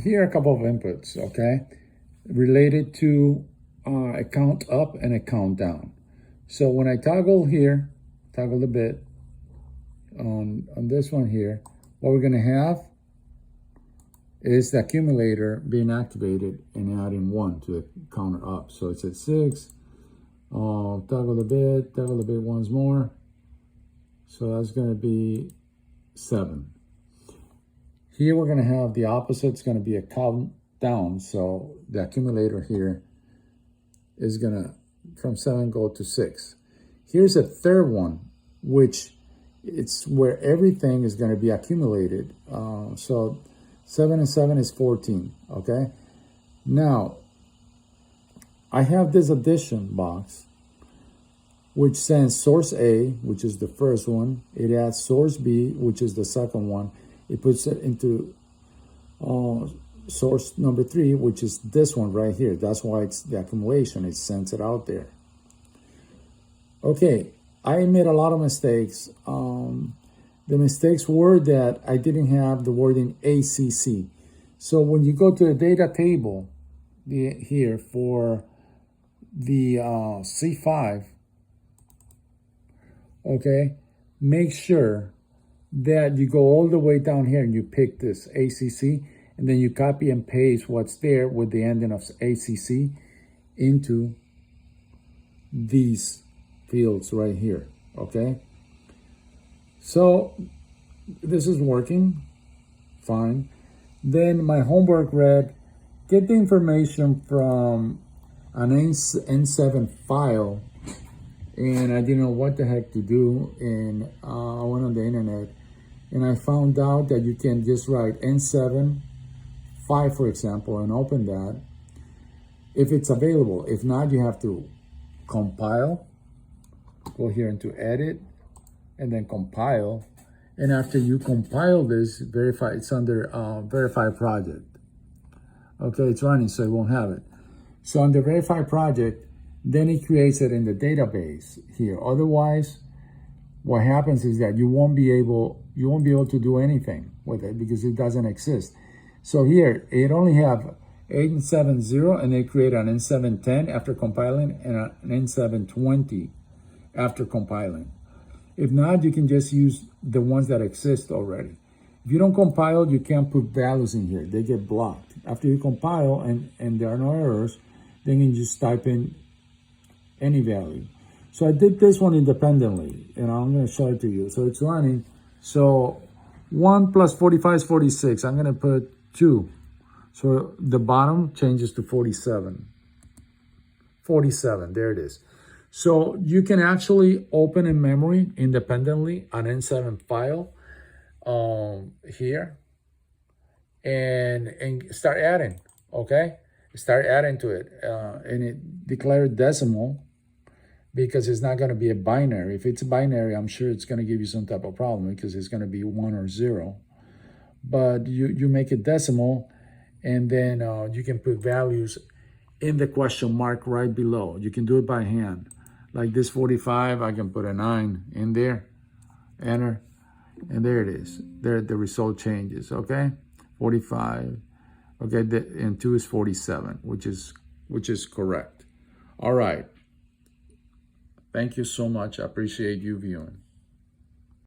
here are a couple of inputs, okay, related to a count up and a count down. So when I toggle here, toggle the bit on this one here, what we're going to have is the accumulator being activated and adding 1 to the counter up. So it's at 6. Toggle the bit once more. So that's going to be 7. Here we're going to have the opposite. It's going to be a count down. So the accumulator here is going to, from 7, go to 6. Here's a third one, which it's where everything is going to be accumulated. So 7 and 7 is 14, okay? Now, I have this addition box, which sends source A, which is the first one. It adds source B, which is the second one. It puts it into source number 3, which is this one right here. That's why it's the accumulation. It sends it out there. Okay, I made a lot of mistakes. The mistakes were that I didn't have the wording ACC. So when you go to the data table here for the C5, okay, make sure that you go all the way down here and you pick this ACC, and then you copy and paste what's there with the ending of ACC into these fields right here, okay? So this is working fine. Then my homework read, get the information from an N7 file, and I didn't know what the heck to do, and I went on the internet and I found out that you can just write N7 5, for example, and open that if it's available. If not, you have to compile, go here into edit, and then compile. And after you compile this, verify, it's under verify project. Okay, it's running, so it won't have it. So under verify project, then it creates it in the database here. Otherwise, what happens is that you won't be able to do anything with it because it doesn't exist. So here, it only have N70, and they create an N710 after compiling and an N720 after compiling. If not, you can just use the ones that exist already. If you don't compile, you can't put values in here. They get blocked. After you compile and there are no errors, then you can just type in any value. So I did this one independently, and I'm going to show it to you. So it's running. So 1 plus 45 is 46. I'm going to put 2. So the bottom changes to 47. 47, there it is. So you can actually open in memory independently an N7 file here and start adding, okay? Start adding to it. And it declared decimal because it's not going to be a binary. If it's a binary, I'm sure it's going to give you some type of problem because it's going to be 1 or 0. But you make it decimal, and then you can put values in the question mark right below. You can do it by hand. Like this 45, I can put a 9 in there, enter, and there it is. There the result changes, okay? 45, okay, and 2 is 47, which is correct. All right. Thank you so much. I appreciate you viewing.